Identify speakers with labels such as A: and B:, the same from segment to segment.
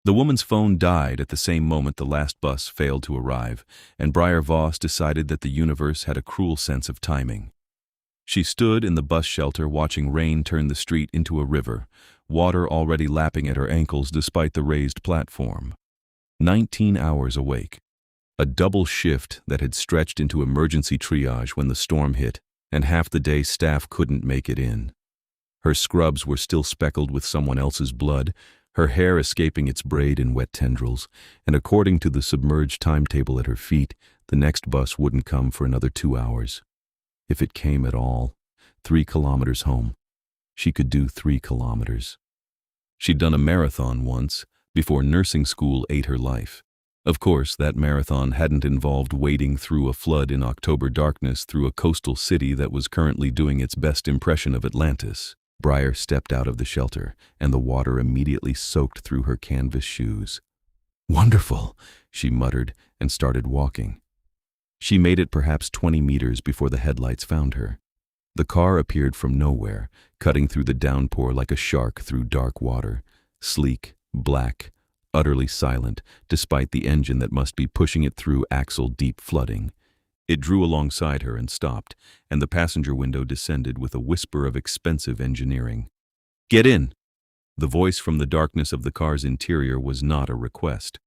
A: The woman's phone died at the same moment the last bus failed to arrive, and Briar Voss decided that the universe had a cruel sense of timing. She stood in the bus shelter watching rain turn the street into a river, water already lapping at her ankles despite the raised platform. 19 hours awake. A double shift that had stretched into emergency triage when the storm hit, and half the day staff couldn't make it in. Her scrubs were still speckled with someone else's blood, her hair escaping its braid in wet tendrils, and according to the submerged timetable at her feet, the next bus wouldn't come for another 2 hours. If it came at all, 3 kilometers home. She could do 3 kilometers. She'd done a marathon once, before nursing school ate her life. Of course, that marathon hadn't involved wading through a flood in October darkness through a coastal city that was currently doing its best impression of Atlantis. Briar stepped out of the shelter, and the water immediately soaked through her canvas shoes. "Wonderful," she muttered, and started walking. She made it perhaps 20 meters before the headlights found her. The car appeared from nowhere, cutting through the downpour like a shark through dark water, sleek, black, utterly silent, despite the engine that must be pushing it through axle-deep flooding. It drew alongside her and stopped, and the passenger window descended with a whisper of expensive engineering. "Get in!" The voice from the darkness of the car's interior was not a request.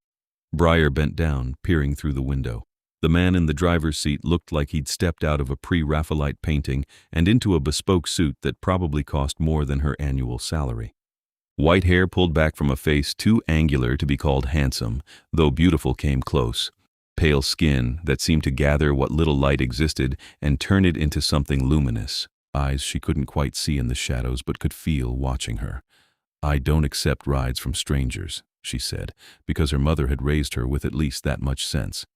A: Briar bent down, peering through the window. The man in the driver's seat looked like he'd stepped out of a pre-Raphaelite painting and into a bespoke suit that probably cost more than her annual salary. White hair pulled back from a face too angular to be called handsome, though beautiful came close. Pale skin that seemed to gather what little light existed and turn it into something luminous. Eyes she couldn't quite see in the shadows but could feel watching her. "I don't accept rides from strangers," she said, because her mother had raised her with at least that much sense.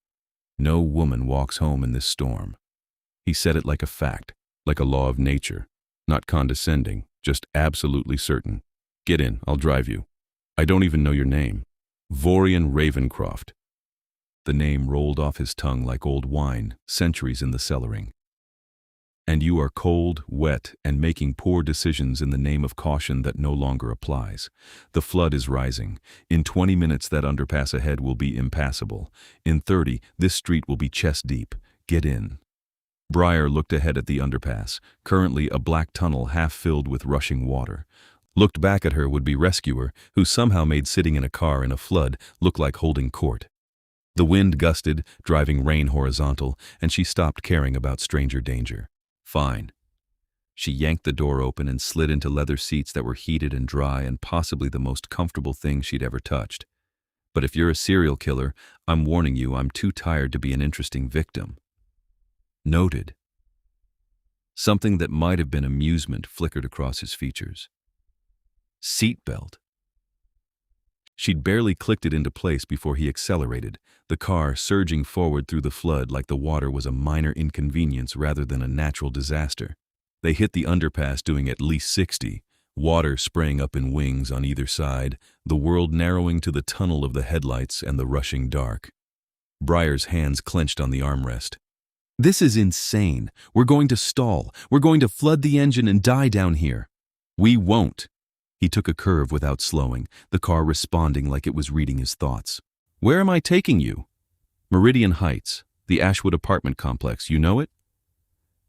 A: "No woman walks home in this storm." He said it like a fact, like a law of nature, not condescending, just absolutely certain. "Get in, I'll drive you. I don't even know your name." "Vorian Ravencroft." The name rolled off his tongue like old wine, centuries in the cellaring. "And you are cold, wet, and making poor decisions in the name of caution that no longer applies. The flood is rising. In 20 minutes that underpass ahead will be impassable. In 30, this street will be chest deep. Get in." Briar looked ahead at the underpass, currently a black tunnel half filled with rushing water. Looked back at her would-be rescuer, who somehow made sitting in a car in a flood look like holding court. The wind gusted, driving rain horizontal, and she stopped caring about stranger danger. Fine. She yanked the door open and slid into leather seats that were heated and dry and possibly the most comfortable thing she'd ever touched. But if you're a serial killer, I'm warning you, I'm too tired to be an interesting victim. Noted. Something that might have been amusement flickered across his features. Seatbelt. She'd barely clicked it into place before he accelerated, the car surging forward through the flood like the water was a minor inconvenience rather than a natural disaster. They hit the underpass doing at least 60, water spraying up in wings on either side, the world narrowing to the tunnel of the headlights and the rushing dark. Briar's hands clenched on the armrest. "This is insane. We're going to stall. We're going to flood the engine and die down here." "We won't." He took a curve without slowing, the car responding like it was reading his thoughts. "Where am I taking you?" "Meridian Heights, the Ashwood apartment complex. You know it?"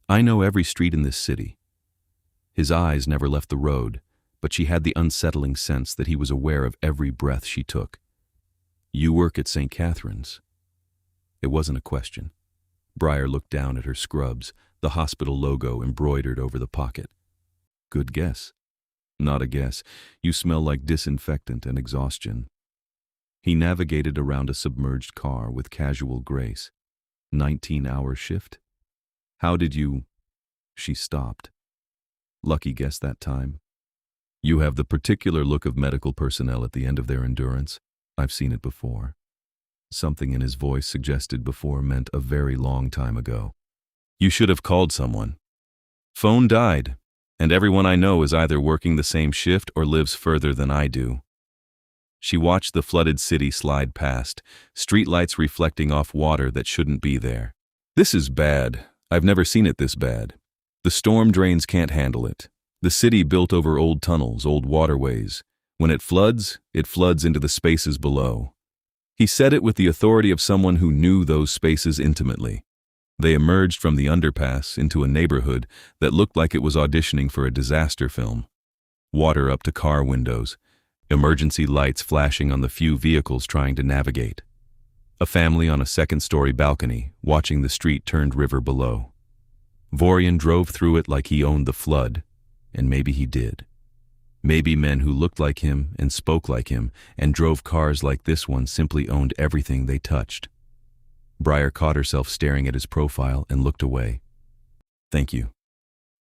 A: "I know every street in this city." His eyes never left the road, but she had the unsettling sense that he was aware of every breath she took. "You work at St. Catherine's." It wasn't a question. Briar looked down at her scrubs, the hospital logo embroidered over the pocket. "Good guess." "Not a guess. You smell like disinfectant and exhaustion." He navigated around a submerged car with casual grace. 19-hour shift? "How did you—" She stopped. "Lucky guess that time." "You have the particular look of medical personnel at the end of their endurance. I've seen it before." Something in his voice suggested before meant a very long time ago. "You should have called someone." "Phone died. And everyone I know is either working the same shift or lives further than I do." She watched the flooded city slide past, streetlights reflecting off water that shouldn't be there. "This is bad. I've never seen it this bad. The storm drains can't handle it. The city built over old tunnels, old waterways. When it floods into the spaces below. He said it with the authority of someone who knew those spaces intimately. They emerged from the underpass into a neighborhood that looked like it was auditioning for a disaster film. Water up to car windows, emergency lights flashing on the few vehicles trying to navigate. A family on a second-story balcony watching the street-turned river below. Vorian drove through it like he owned the flood, and maybe he did. Maybe men who looked like him and spoke like him and drove cars like this one simply owned everything they touched. Briar caught herself staring at his profile and looked away. Thank you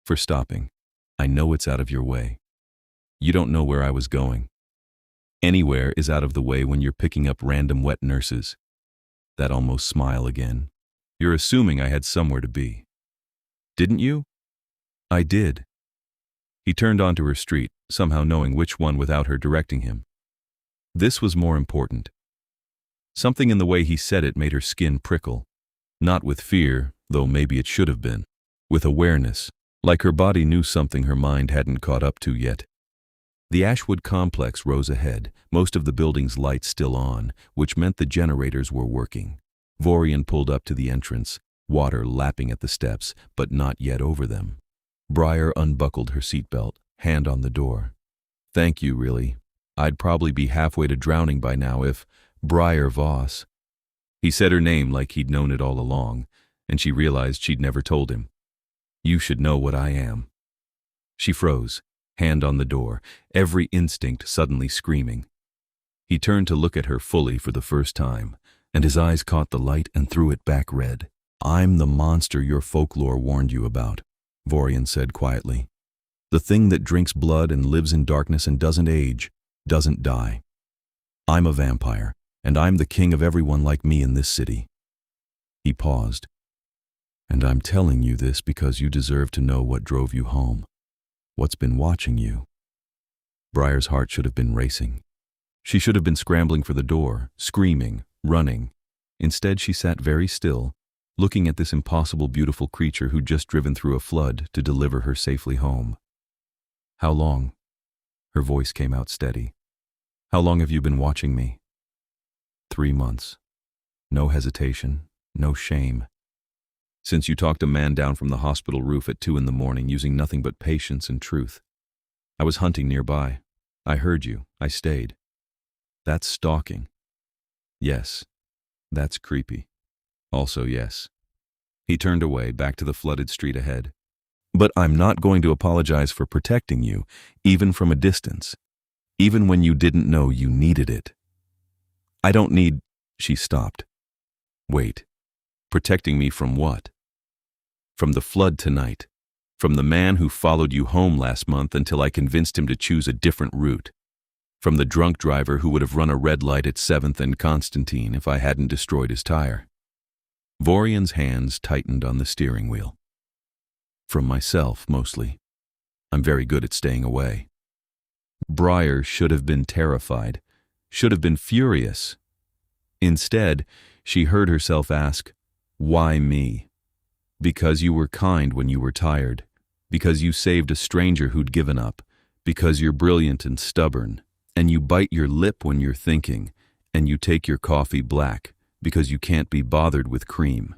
A: for stopping. I know it's out of your way. You don't know where I was going. Anywhere is out of the way when you're picking up random wet nurses. That almost smile again. You're assuming I had somewhere to be. Didn't you? I did. He turned onto her street, somehow knowing which one without her directing him. This was more important. Something in the way he said it made her skin prickle. Not with fear, though maybe it should have been. With awareness, like her body knew something her mind hadn't caught up to yet. The Ashwood complex rose ahead, most of the building's lights still on, which meant the generators were working. Vorian pulled up to the entrance, water lapping at the steps, but not yet over them. Briar unbuckled her seatbelt, hand on the door. Thank you, really. I'd probably be halfway to drowning by now if... Briar Voss. He said her name like he'd known it all along, and she realized she'd never told him. You should know what I am. She froze, hand on the door, every instinct suddenly screaming. He turned to look at her fully for the first time, and his eyes caught the light and threw it back red. I'm the monster your folklore warned you about, Vorian said quietly. The thing that drinks blood and lives in darkness and doesn't age, doesn't die. I'm a vampire, and I'm the king of everyone like me in this city. He paused. And I'm telling you this because you deserve to know what drove you home. What's been watching you? Briar's heart should have been racing. She should have been scrambling for the door, screaming, running. Instead, she sat very still, looking at this impossible beautiful creature who'd just driven through a flood to deliver her safely home. How long? Her voice came out steady. How long have you been watching me? 3 months. No hesitation, no shame. Since you talked a man down from the hospital roof at 2 a.m. using nothing but patience and truth. I was hunting nearby. I heard you. I stayed. That's stalking. Yes, that's creepy. Also yes. He turned away, back to the flooded street ahead. But I'm not going to apologize for protecting you, even from a distance. Even when you didn't know you needed it. I don't need... She stopped. Wait. Protecting me from what? From the flood tonight. From the man who followed you home last month until I convinced him to choose a different route. From the drunk driver who would have run a red light at 7th and Constantine if I hadn't destroyed his tire. Vorian's hands tightened on the steering wheel. From myself, mostly. I'm very good at staying away. Briar should have been terrified, should have been furious. Instead, she heard herself ask, why me? Because you were kind when you were tired, because you saved a stranger who'd given up, because you're brilliant and stubborn, and you bite your lip when you're thinking, and you take your coffee black, because you can't be bothered with cream.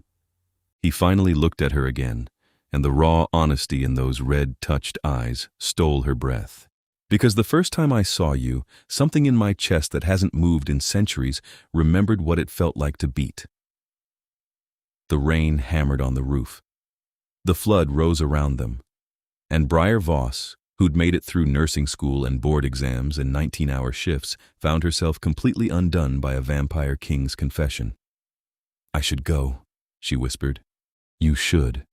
A: He finally looked at her again, and the raw honesty in those red-touched eyes stole her breath. Because the first time I saw you, something in my chest that hasn't moved in centuries remembered what it felt like to beat. The rain hammered on the roof. The flood rose around them. And Briar Voss, who'd made it through nursing school and board exams and 19-hour shifts, found herself completely undone by a vampire king's confession. I should go, she whispered. You should.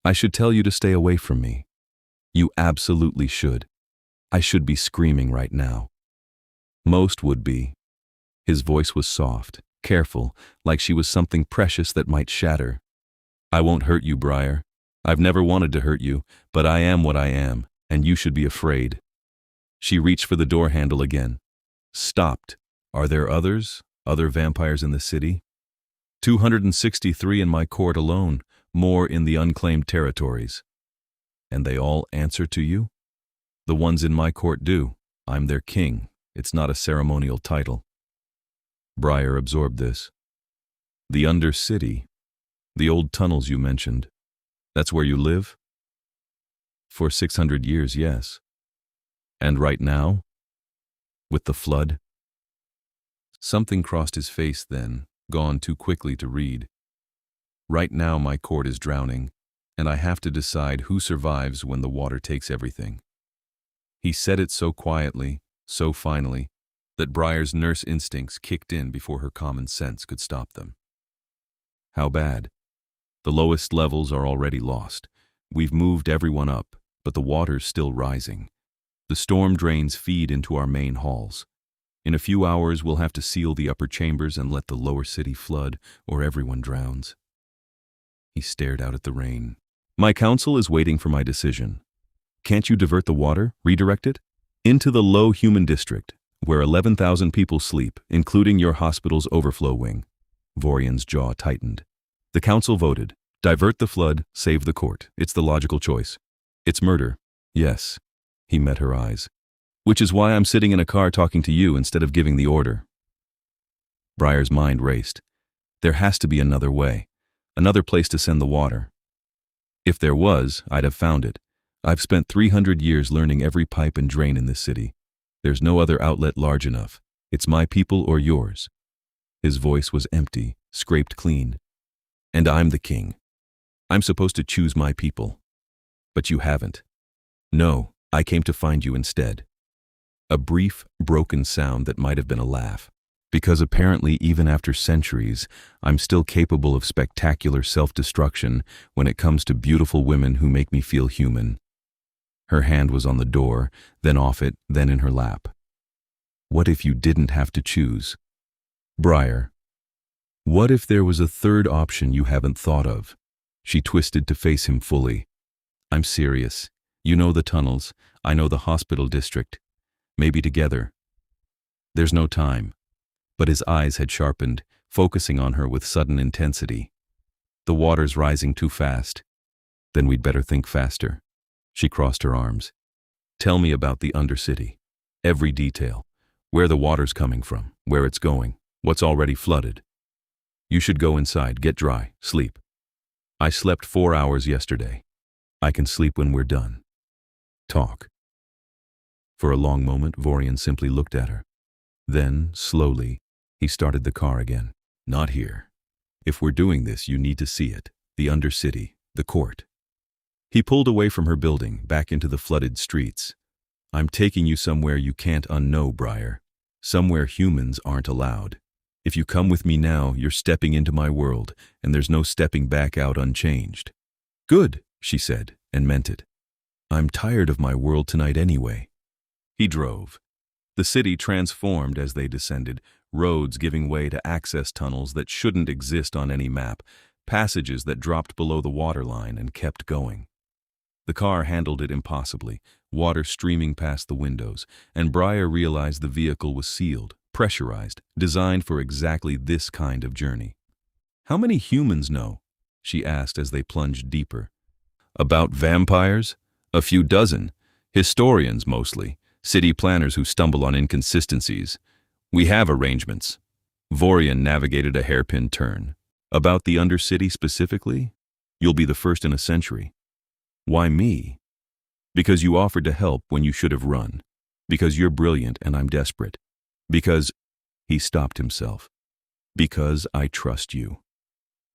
A: I should tell you to stay away from me. You absolutely should. I should be screaming right now. Most would be. His voice was soft, careful, like she was something precious that might shatter. I won't hurt you, Briar. I've never wanted to hurt you, but I am what I am, and you should be afraid. She reached for the door handle again. Stopped. Are there others? Other vampires in the city? 263 in my court alone, more in the unclaimed territories. And they all answer to you? The ones in my court do. I'm their king, It's not a ceremonial title. Briar absorbed this. The Undercity, the old tunnels you mentioned. That's where you live? For 600 years, yes. And right now? With the flood? Something crossed his face then, gone too quickly to read. Right now my court is drowning, and I have to decide who survives when the water takes everything. He said it so quietly, so finally, that Briar's nurse instincts kicked in before her common sense could stop them. How bad? The lowest levels are already lost. We've moved everyone up, but the water's still rising. The storm drains feed into our main halls. In a few hours, we'll have to seal the upper chambers and let the lower city flood, or everyone drowns. He stared out at the rain. My council is waiting for my decision. Can't you divert the water, redirect it? Into the low human district, where 11,000 people sleep, including your hospital's overflow wing. Vorian's jaw tightened. The council voted. Divert the flood, save the court. It's the logical choice. It's murder. Yes. He met her eyes. Which is why I'm sitting in a car talking to you instead of giving the order. Briar's mind raced. There has to be another way. Another place to send the water. If there was, I'd have found it. I've spent 300 years learning every pipe and drain in this city. There's no other outlet large enough. It's my people or yours. His voice was empty, scraped clean. And I'm the king. I'm supposed to choose my people. But you haven't. No, I came to find you instead. A brief, broken sound that might have been a laugh. Because apparently even after centuries, I'm still capable of spectacular self-destruction when it comes to beautiful women who make me feel human. Her hand was on the door, then off it, then in her lap. What if you didn't have to choose? Briar. What if there was a third option you haven't thought of? She twisted to face him fully. I'm serious. You know the tunnels. I know the hospital district. Maybe together. There's no time. But his eyes had sharpened, focusing on her with sudden intensity. The water's rising too fast. Then we'd better think faster. She crossed her arms. Tell me about the Undercity. Every detail. Where the water's coming from, where it's going, what's already flooded. You should go inside, get dry, sleep. I slept 4 hours yesterday. I can sleep when we're done. Talk. For a long moment, Vorian simply looked at her. Then, slowly, he started the car again. Not here. If we're doing this, you need to see it. The Undercity, the court. He pulled away from her building, back into the flooded streets. I'm taking you somewhere you can't unknow, Briar. Somewhere humans aren't allowed. If you come with me now, you're stepping into my world, and there's no stepping back out unchanged. Good, she said, and meant it. I'm tired of my world tonight anyway. He drove. The city transformed as they descended, roads giving way to access tunnels that shouldn't exist on any map, passages that dropped below the waterline and kept going. The car handled it impossibly, water streaming past the windows, and Briar realized the vehicle was sealed, pressurized, designed for exactly this kind of journey. How many humans know? She asked as they plunged deeper. About vampires? A few dozen. Historians mostly. City planners who stumble on inconsistencies. We have arrangements. Vorian navigated a hairpin turn. About the Undercity specifically? You'll be the first in a century. Why me? Because you offered to help when you should have run. Because you're brilliant and I'm desperate. Because... He stopped himself. Because I trust you.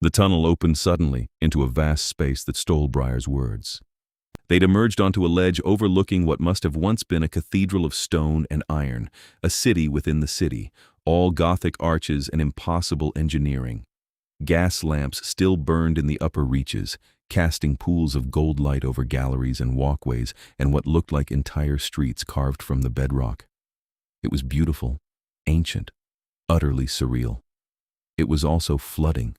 A: The tunnel opened suddenly into a vast space that stole Briar's words. They'd emerged onto a ledge overlooking what must have once been a cathedral of stone and iron, a city within the city, all Gothic arches and impossible engineering. Gas lamps still burned in the upper reaches, casting pools of gold light over galleries and walkways and what looked like entire streets carved from the bedrock. It was beautiful, ancient, utterly surreal. It was also flooding.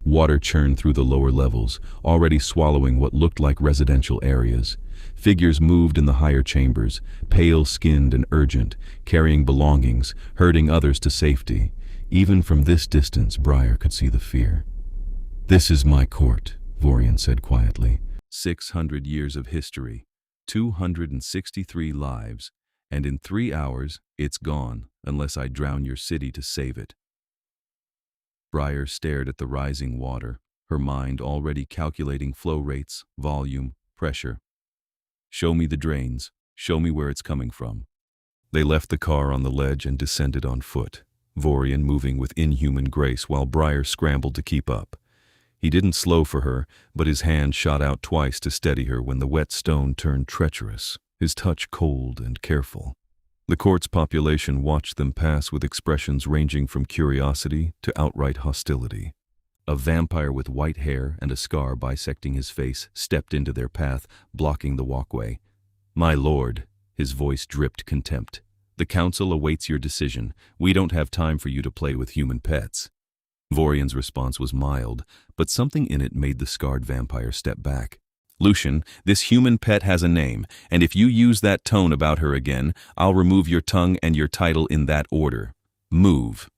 A: Water churned through the lower levels, already swallowing what looked like residential areas. Figures moved in the higher chambers, pale-skinned and urgent, carrying belongings, herding others to safety. Even from this distance, Briar could see the fear. This is my court, Vorian said quietly. 600 years of history, 263 lives, and in 3 hours, It's gone, unless I drown your city to save it. Briar stared at the rising water, her mind already calculating flow rates, volume, pressure. Show me the drains. Show me where it's coming from. They left the car on the ledge and descended on foot, Vorian moving with inhuman grace while Briar scrambled to keep up. He didn't slow for her, but his hand shot out twice to steady her when the wet stone turned treacherous, his touch cold and careful. The court's population watched them pass with expressions ranging from curiosity to outright hostility. A vampire with white hair and a scar bisecting his face stepped into their path, blocking the walkway. "My lord," his voice dripped contempt. "The council awaits your decision. We don't have time for you to play with human pets." Vorian's response was mild, but something in it made the scarred vampire step back. "Lucian, this human pet has a name, and if you use that tone about her again, I'll remove your tongue and your title in that order. Move."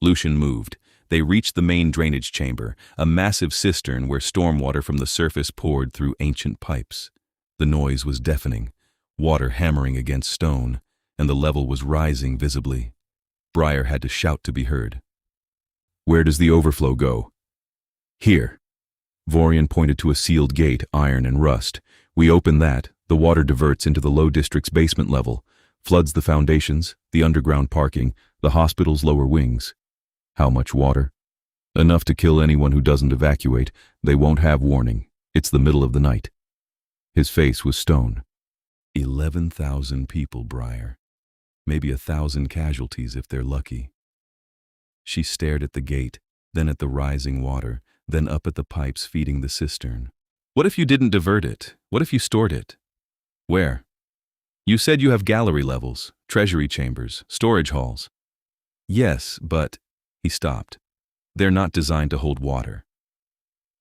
A: Lucian moved. They reached the main drainage chamber, a massive cistern where stormwater from the surface poured through ancient pipes. The noise was deafening, water hammering against stone, and the level was rising visibly. Briar had to shout to be heard. "Where does the overflow go?" "Here." Vorian pointed to a sealed gate, iron and rust. "We open that, the water diverts into the low district's basement level, floods the foundations, the underground parking, the hospital's lower wings." "How much water?" "Enough to kill anyone who doesn't evacuate. They won't have warning. It's the middle of the night." His face was stone. 11,000 people, Briar. Maybe 1,000 casualties if they're lucky. She stared at the gate, then at the rising water, then up at the pipes feeding the cistern. "What if you didn't divert it? What if you stored it?" "Where?" "You said you have gallery levels, treasury chambers, storage halls." "Yes, but—" He stopped. "They're not designed to hold water."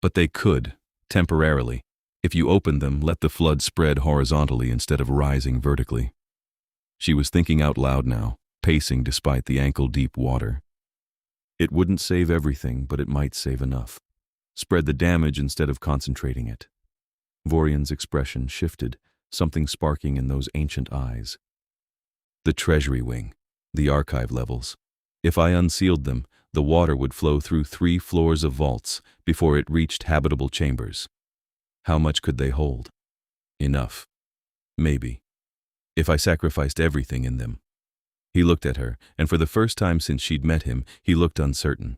A: "But they could, temporarily. If you opened them, let the flood spread horizontally instead of rising vertically." She was thinking out loud now, pacing despite the ankle-deep water. It wouldn't save everything, but it might save enough. Spread the damage instead of concentrating it. Vorian's expression shifted, something sparking in those ancient eyes. "The treasury wing, the archive levels. If I unsealed them, the water would flow through 3 floors of vaults before it reached habitable chambers. How much could they hold? Enough. Maybe. If I sacrificed everything in them." He looked at her, and for the first time since she'd met him, he looked uncertain.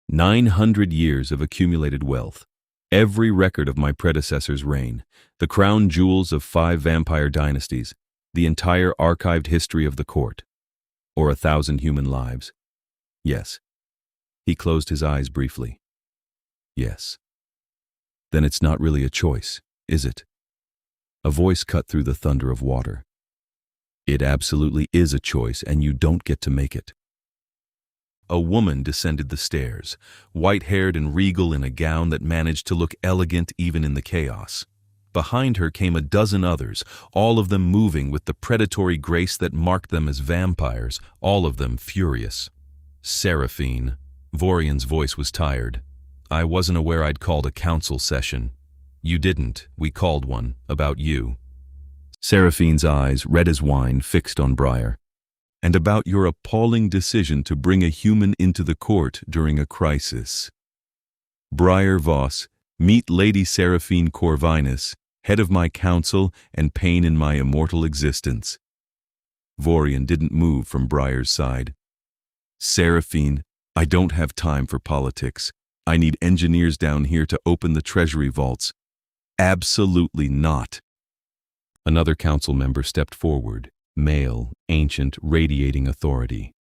A: 900 years of accumulated wealth, every record of my predecessor's reign, the crown jewels of 5 vampire dynasties, the entire archived history of the court, or 1,000 human lives. Yes. He closed his eyes briefly. Yes. Then it's not really a choice, is it? A voice cut through the thunder of water. It absolutely is a choice, and you don't get to make it. A woman descended the stairs, white-haired and regal in a gown that managed to look elegant even in the chaos. Behind her came a dozen others, all of them moving with the predatory grace that marked them as vampires, all of them furious. "Seraphine." Vorian's voice was tired. "I wasn't aware I'd called a council session." "You didn't. We called one. About you." Seraphine's eyes, red as wine, fixed on Briar. "And about your appalling decision to bring a human into the court during a crisis." "Briar Voss, meet Lady Seraphine Corvinus, head of my council and pain in my immortal existence." Vorian didn't move from Briar's side. "Seraphine, I don't have time for politics. I need engineers down here to open the treasury vaults." "Absolutely not." Another council member stepped forward, male, ancient, radiating authority.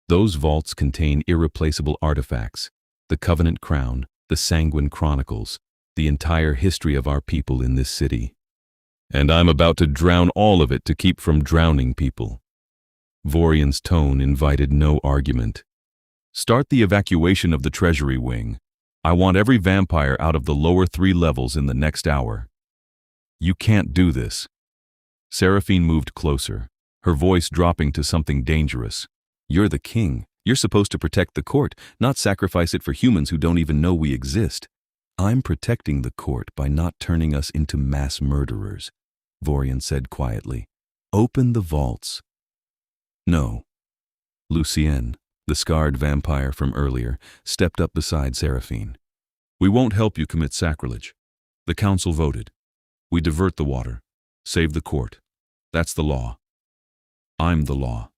A: "Those vaults contain irreplaceable artifacts, the Covenant Crown, the Sanguine Chronicles, the entire history of our people in this city. And I'm about to drown all of it to keep from drowning people." Vorian's tone invited no argument. "Start the evacuation of the treasury wing. I want every vampire out of the lower 3 levels in the next hour." "You can't do this." Seraphine moved closer, her voice dropping to something dangerous. "You're the king. You're supposed to protect the court, not sacrifice it for humans who don't even know we exist." "I'm protecting the court by not turning us into mass murderers," Vorian said quietly. "Open the vaults." No. Lucien, the scarred vampire from earlier, stepped up beside Seraphine. We won't help you commit sacrilege. The council voted. We divert the water. Save the court. That's the law. I'm the law.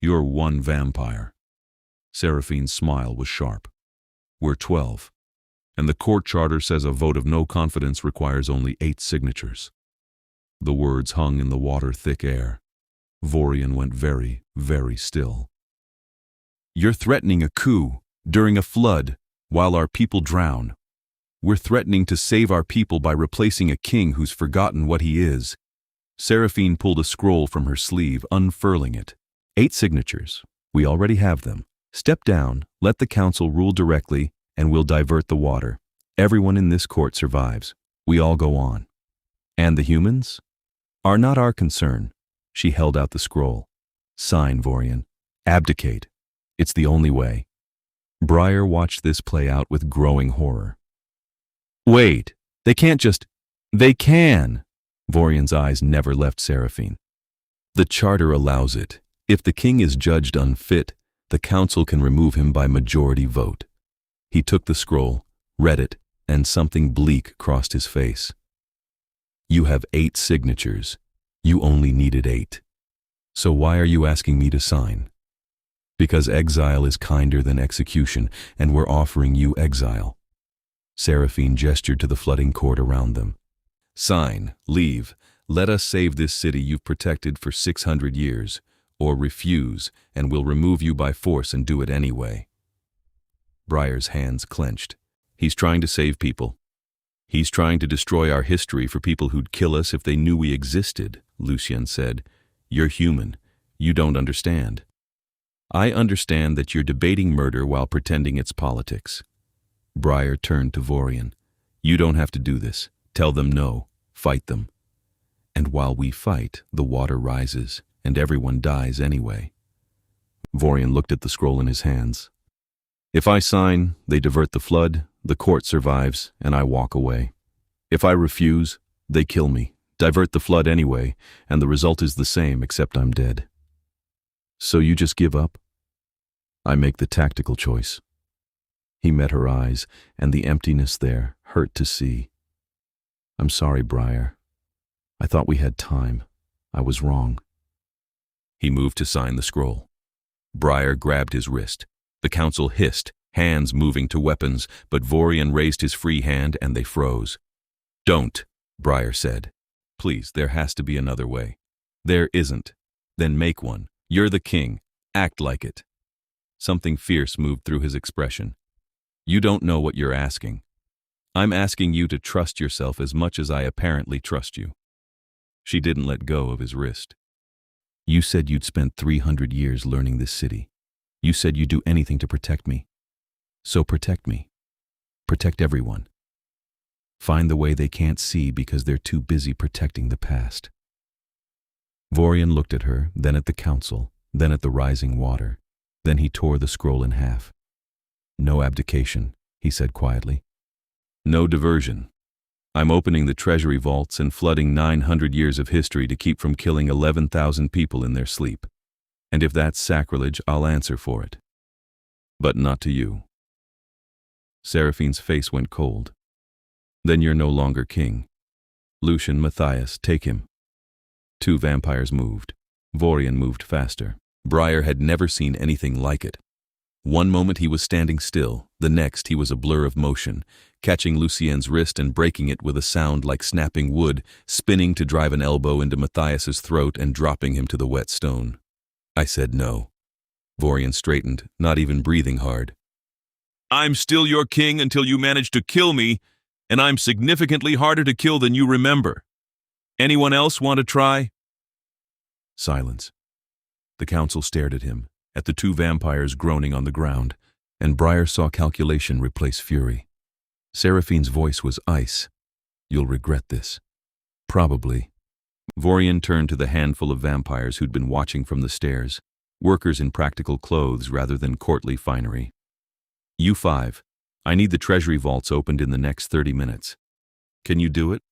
A: You're one vampire. Seraphine's smile was sharp. We're 12. And the court charter says a vote of no confidence requires only 8 signatures. The words hung in the water-thick air. Vorian went very, very still. You're threatening a coup during a flood while our people drown. We're threatening to save our people by replacing a king who's forgotten what he is. Seraphine pulled a scroll from her sleeve, unfurling it. 8 signatures. We already have them. Step down, let the council rule directly, and we'll divert the water. Everyone in this court survives. We all go on. And the humans? Are not our concern. She held out the scroll. Sign, Vorian. Abdicate. It's the only way. Briar watched this play out with growing horror. Wait, they can't just... They can! Vorian's eyes never left Seraphine. The charter allows it. If the king is judged unfit, the council can remove him by majority vote. He took the scroll, read it, and something bleak crossed his face. You have 8 signatures. You only needed 8. So why are you asking me to sign? Because exile is kinder than execution, and we're offering you exile. Seraphine gestured to the flooding court around them. Sign, leave, let us save this city you've protected for 600 years, or refuse, and we'll remove you by force and do it anyway. Briar's hands clenched. He's trying to save people. He's trying to destroy our history for people who'd kill us if they knew we existed, Lucien said. You're human. You don't understand. I understand that you're debating murder while pretending it's politics. Briar turned to Vorian. You don't have to do this. Tell them no. Fight them. And while we fight, the water rises, and everyone dies anyway. Vorian looked at the scroll in his hands. If I sign, they divert the flood, the court survives, and I walk away. If I refuse, they kill me, divert the flood anyway, and the result is the same except I'm dead. So you just give up? I make the tactical choice. He met her eyes, and the emptiness there hurt to see. I'm sorry, Briar. I thought we had time. I was wrong. He moved to sign the scroll. Briar grabbed his wrist. The council hissed, hands moving to weapons, but Vorian raised his free hand and they froze. Don't, Briar said. Please, there has to be another way. There isn't. Then make one. You're the king. Act like it. Something fierce moved through his expression. You don't know what you're asking. I'm asking you to trust yourself as much as I apparently trust you. She didn't let go of his wrist. You said you'd spent 300 years learning this city. You said you'd do anything to protect me. So protect me. Protect everyone. Find the way they can't see because they're too busy protecting the past. Vorian looked at her, then at the council, then at the rising water. Then he tore the scroll in half. No abdication, he said quietly. No diversion. I'm opening the treasury vaults and flooding 900 years of history to keep from killing 11,000 people in their sleep. And if that's sacrilege, I'll answer for it. But not to you. Seraphine's face went cold. Then you're no longer king. Lucian, Matthias, take him. 2 vampires moved. Vorian moved faster. Briar had never seen anything like it. One moment he was standing still, the next he was a blur of motion, catching Lucien's wrist and breaking it with a sound like snapping wood, spinning to drive an elbow into Matthias's throat and dropping him to the wet stone. I said no. Vorian straightened, not even breathing hard. I'm still your king until you manage to kill me, and I'm significantly harder to kill than you remember. Anyone else want to try? Silence. The council stared at him, at the 2 vampires groaning on the ground, and Briar saw calculation replace fury. Seraphine's voice was ice. You'll regret this. Probably. Vorian turned to the handful of vampires who'd been watching from the stairs, workers in practical clothes rather than courtly finery. You 5, I need the treasury vaults opened in the next 30 minutes. Can you do it?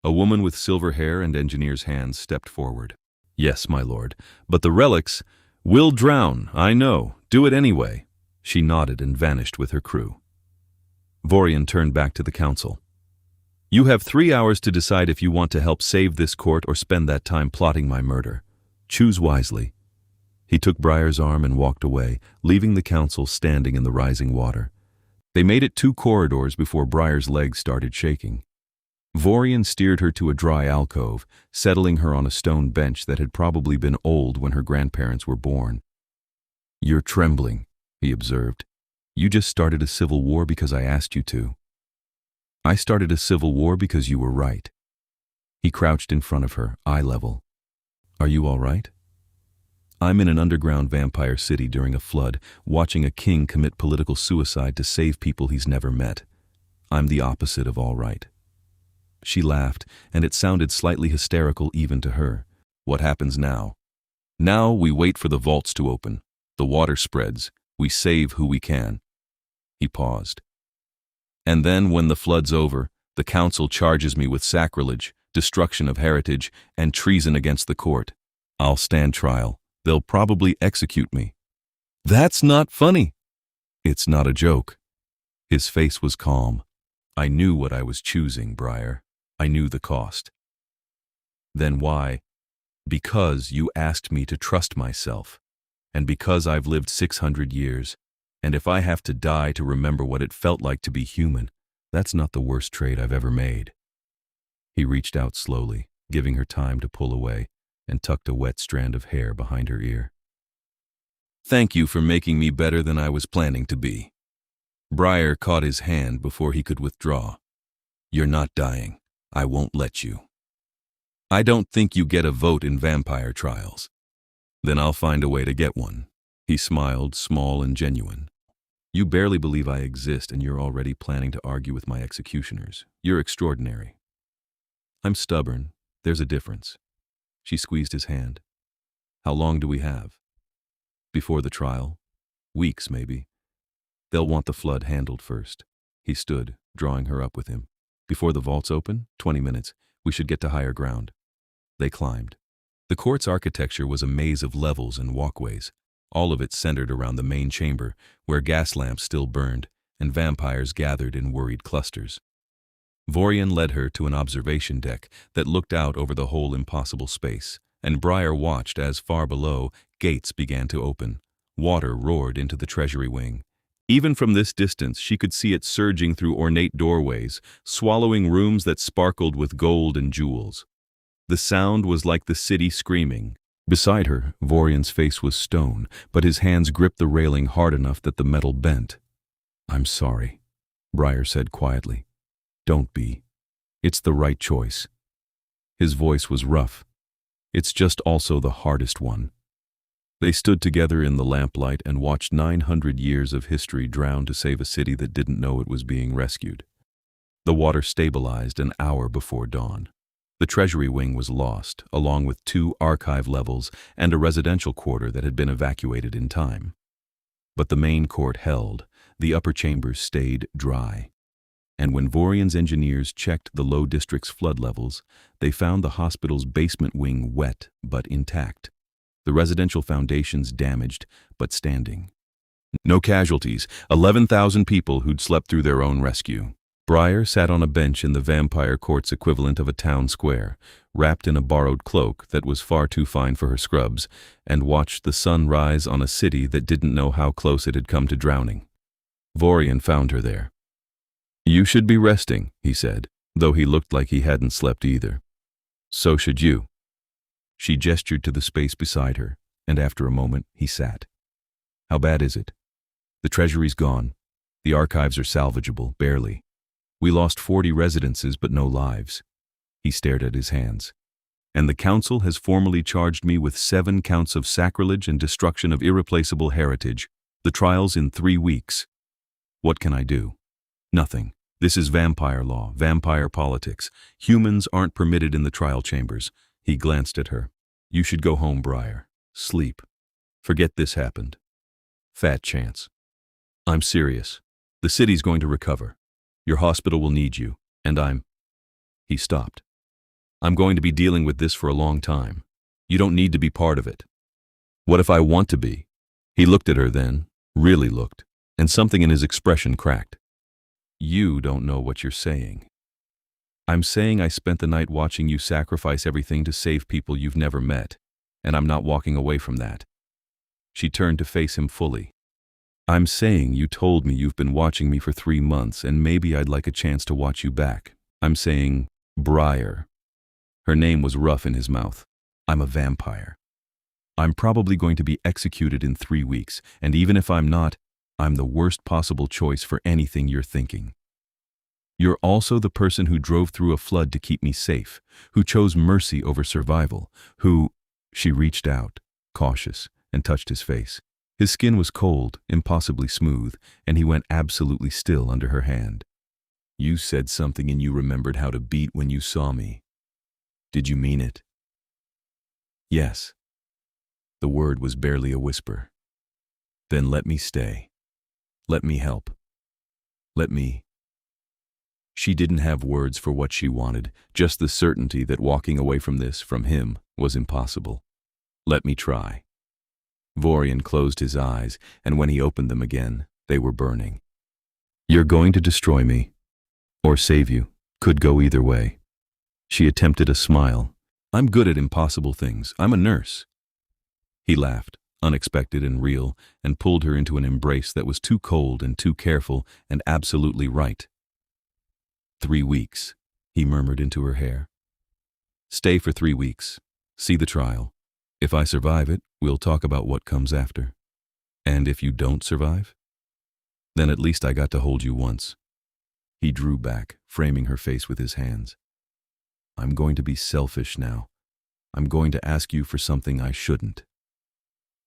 A: A woman with silver hair and engineer's hands stepped forward. Yes, my lord. But the relics will drown, I know. Do it anyway. She nodded and vanished with her crew. Vorian turned back to the council. You have 3 hours to decide if you want to help save this court or spend that time plotting my murder. Choose wisely. He took Briar's arm and walked away, leaving the council standing in the rising water. They made it 2 corridors before Briar's legs started shaking. Vorian steered her to a dry alcove, settling her on a stone bench that had probably been old when her grandparents were born. You're trembling, he observed. You just started a civil war because I asked you to. I started a civil war because you were right. He crouched in front of her, eye level. Are you all right? I'm in an underground vampire city during a flood, watching a king commit political suicide to save people he's never met. I'm the opposite of all right. She laughed, and it sounded slightly hysterical even to her. What happens now? Now we wait for the vaults to open. The water spreads. We save who we can. He paused. And then, when the flood's over, the council charges me with sacrilege, destruction of heritage, and treason against the court. I'll stand trial. They'll probably execute me. That's not funny. It's not a joke. His face was calm. I knew what I was choosing, Briar. I knew the cost. Then why? Because you asked me to trust myself. And because I've lived 600 years. And if I have to die to remember what it felt like to be human, that's not the worst trade I've ever made. He reached out slowly, giving her time to pull away, and tucked a wet strand of hair behind her ear. Thank you for making me better than I was planning to be. Briar caught his hand before he could withdraw. You're not dying. I won't let you. I don't think you get a vote in vampire trials. Then I'll find a way to get one. He smiled, small and genuine. You barely believe I exist, and you're already planning to argue with my executioners. You're extraordinary. I'm stubborn. There's a difference. She squeezed his hand. How long do we have? Before the trial? Weeks, maybe. They'll want the flood handled first. He stood, drawing her up with him. Before the vaults open? 20 minutes. We should get to higher ground. They climbed. The court's architecture was a maze of levels and walkways, all of it centered around the main chamber, where gas lamps still burned, and vampires gathered in worried clusters. Vorian led her to an observation deck that looked out over the whole impossible space, and Briar watched as, far below, gates began to open. Water roared into the treasury wing. Even from this distance, she could see it surging through ornate doorways, swallowing rooms that sparkled with gold and jewels. The sound was like the city screaming. Beside her, Vorian's face was stone, but his hands gripped the railing hard enough that the metal bent. I'm sorry, Briar said quietly. Don't be. It's the right choice. His voice was rough. It's just also the hardest one. They stood together in the lamplight and watched 900 years of history drown to save a city that didn't know it was being rescued. The water stabilized an hour before dawn. The treasury wing was lost, along with 2 archive levels and a residential quarter that had been evacuated in time. But the main court held. The upper chambers stayed dry. And when Vorian's engineers checked the low district's flood levels, they found the hospital's basement wing wet but intact. The residential foundations damaged but standing. No casualties, 11,000 people who'd slept through their own rescue. Briar sat on a bench in the vampire court's equivalent of a town square, wrapped in a borrowed cloak that was far too fine for her scrubs, and watched the sun rise on a city that didn't know how close it had come to drowning. Vorian found her there. You should be resting, he said, though he looked like he hadn't slept either. So should you. She gestured to the space beside her, and after a moment, he sat. How bad is it? The treasury's gone. The archives are salvageable, barely. We lost 40 residences, but no lives. He stared at his hands. And the council has formally charged me with 7 counts of sacrilege and destruction of irreplaceable heritage. The trial's in 3 weeks. What can I do? Nothing. This is vampire law, vampire politics. Humans aren't permitted in the trial chambers. He glanced at her. You should go home, Briar. Sleep. Forget this happened. Fat chance. I'm serious. The city's going to recover. Your hospital will need you, and He stopped. I'm going to be dealing with this for a long time. You don't need to be part of it. What if I want to be? He looked at her then, really looked, and something in his expression cracked. You don't know what you're saying. I'm saying I spent the night watching you sacrifice everything to save people you've never met, and I'm not walking away from that. She turned to face him fully. I'm saying you told me you've been watching me for 3 months and maybe I'd like a chance to watch you back. I'm saying, Briar. Her name was rough in his mouth. I'm a vampire. I'm probably going to be executed in 3 weeks, and even if I'm not, I'm the worst possible choice for anything you're thinking. You're also the person who drove through a flood to keep me safe, who chose mercy over survival, who... She reached out, cautious, and touched his face. His skin was cold, impossibly smooth, and he went absolutely still under her hand. You said something and you remembered how to beat when you saw me. Did you mean it? Yes. The word was barely a whisper. Then let me stay. Let me help. Let me... She didn't have words for what she wanted, just the certainty that walking away from this, from him, was impossible. Let me try. Vorian closed his eyes, and when he opened them again, they were burning. You're going to destroy me, or save you. Could go either way. She attempted a smile. I'm good at impossible things. I'm a nurse. He laughed, unexpected and real, and pulled her into an embrace that was too cold and too careful and absolutely right. 3 weeks, he murmured into her hair. Stay for 3 weeks. See the trial. If I survive it, we'll talk about what comes after. And if you don't survive? Then at least I got to hold you once. He drew back, framing her face with his hands. I'm going to be selfish now. I'm going to ask you for something I shouldn't.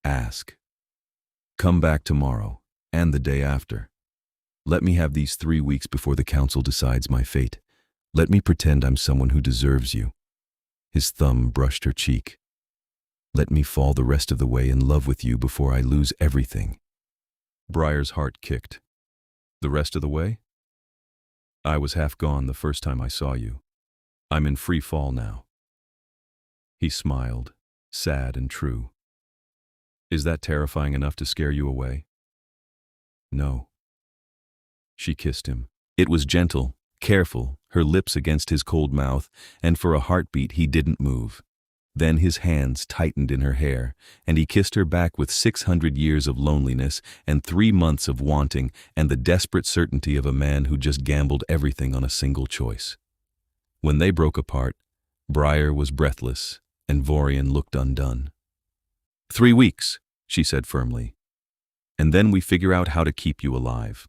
A: Ask. Come back tomorrow, and the day after. Let me have these 3 weeks before the council decides my fate. Let me pretend I'm someone who deserves you. His thumb brushed her cheek. Let me fall the rest of the way in love with you before I lose everything. Briar's heart kicked. The rest of the way? I was half gone the first time I saw you. I'm in free fall now. He smiled, sad and true. Is that terrifying enough to scare you away? No. She kissed him. It was gentle, careful, her lips against his cold mouth, and for a heartbeat he didn't move. Then his hands tightened in her hair, and he kissed her back with 600 years of loneliness and 3 months of wanting and the desperate certainty of a man who just gambled everything on a single choice. When they broke apart, Briar was breathless, and Vorian looked undone. 3 weeks, she said firmly. And then we figure out how to keep you alive.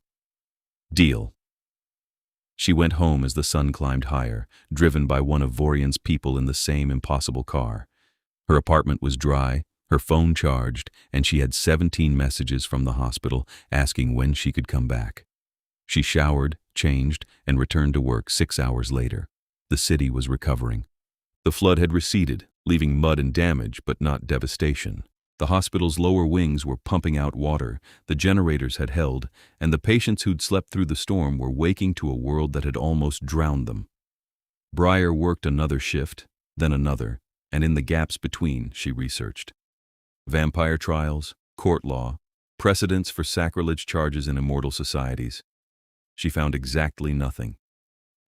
A: Deal. She went home as the sun climbed higher, driven by one of Vorian's people in the same impossible car. Her apartment was dry, her phone charged, and she had 17 messages from the hospital asking when she could come back. She showered, changed, and returned to work 6 hours later. The city was recovering. The flood had receded, leaving mud and damage, but not devastation. The hospital's lower wings were pumping out water, the generators had held, and the patients who'd slept through the storm were waking to a world that had almost drowned them. Briar worked another shift, then another, and in the gaps between, she researched. Vampire trials, court law, precedents for sacrilege charges in immortal societies. She found exactly nothing.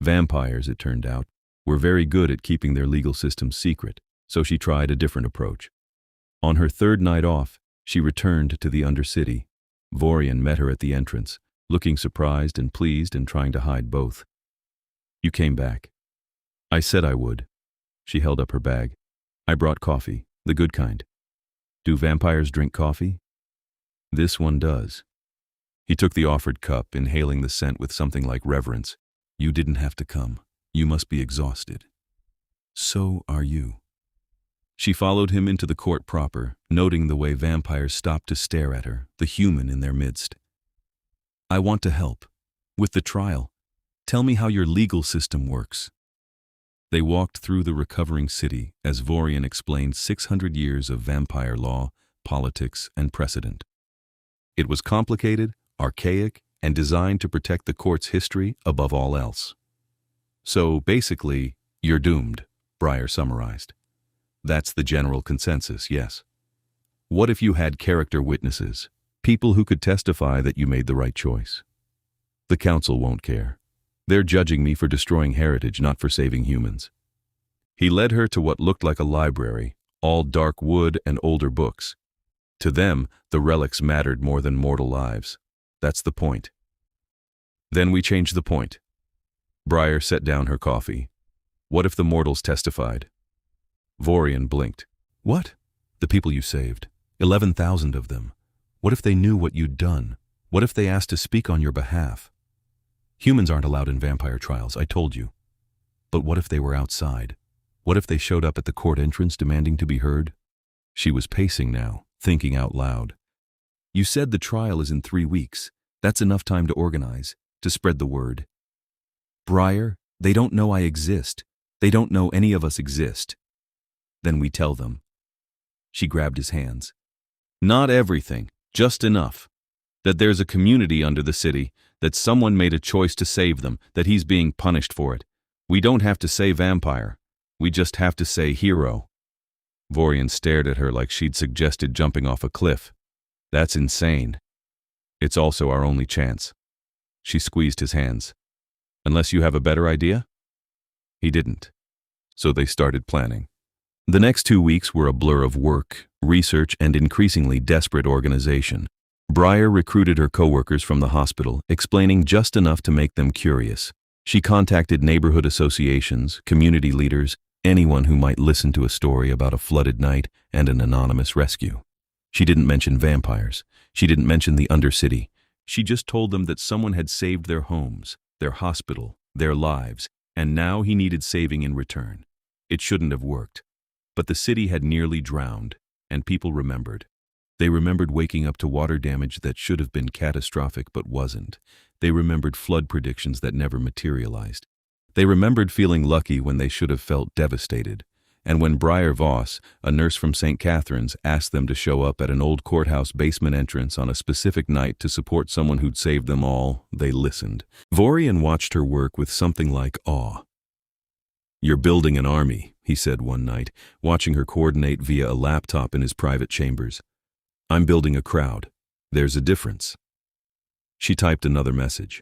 A: Vampires, it turned out, were very good at keeping their legal systems secret, so she tried a different approach. On her 3rd night off, she returned to the Undercity. Vorian met her at the entrance, looking surprised and pleased and trying to hide both. You came back. I said I would. She held up her bag. I brought coffee, the good kind. Do vampires drink coffee? This one does. He took the offered cup, inhaling the scent with something like reverence. You didn't have to come. You must be exhausted. So are you. She followed him into the court proper, noting the way vampires stopped to stare at her, the human in their midst. I want to help. With the trial. Tell me how your legal system works. They walked through the recovering city as Vorian explained 600 years of vampire law, politics, and precedent. It was complicated, archaic, and designed to protect the court's history above all else. So, basically, you're doomed, Briar summarized. That's the general consensus, yes. What if you had character witnesses, people who could testify that you made the right choice? The council won't care. They're judging me for destroying heritage, not for saving humans. He led her to what looked like a library, all dark wood and older books. To them, the relics mattered more than mortal lives. That's the point. Then we changed the point. Briar set down her coffee. What if the mortals testified? Vorian blinked. What? The people you saved. 11,000 of them. What if they knew what you'd done? What if they asked to speak on your behalf? Humans aren't allowed in vampire trials, I told you. But what if they were outside? What if they showed up at the court entrance demanding to be heard? She was pacing now, thinking out loud. You said the trial is in 3 weeks. That's enough time to organize, to spread the word. Briar, they don't know I exist. They don't know any of us exist. Then we tell them. She grabbed his hands. Not everything, just enough. That there's a community under the city, that someone made a choice to save them, that he's being punished for it. We don't have to say vampire. We just have to say hero. Vorian stared at her like she'd suggested jumping off a cliff. That's insane. It's also our only chance. She squeezed his hands. Unless you have a better idea? He didn't. So they started planning. The next 2 weeks were a blur of work, research, and increasingly desperate organization. Briar recruited her coworkers from the hospital, explaining just enough to make them curious. She contacted neighborhood associations, community leaders, anyone who might listen to a story about a flooded night and an anonymous rescue. She didn't mention vampires. She didn't mention the Undercity. She just told them that someone had saved their homes, their hospital, their lives, and now he needed saving in return. It shouldn't have worked. But the city had nearly drowned, and people remembered. They remembered waking up to water damage that should have been catastrophic but wasn't. They remembered flood predictions that never materialized. They remembered feeling lucky when they should have felt devastated. And when Briar Voss, a nurse from St. Catherine's, asked them to show up at an old courthouse basement entrance on a specific night to support someone who'd saved them all, they listened. Vorian watched her work with something like awe. You're building an army, he said one night, watching her coordinate via a laptop in his private chambers. I'm building a crowd. There's a difference. She typed another message.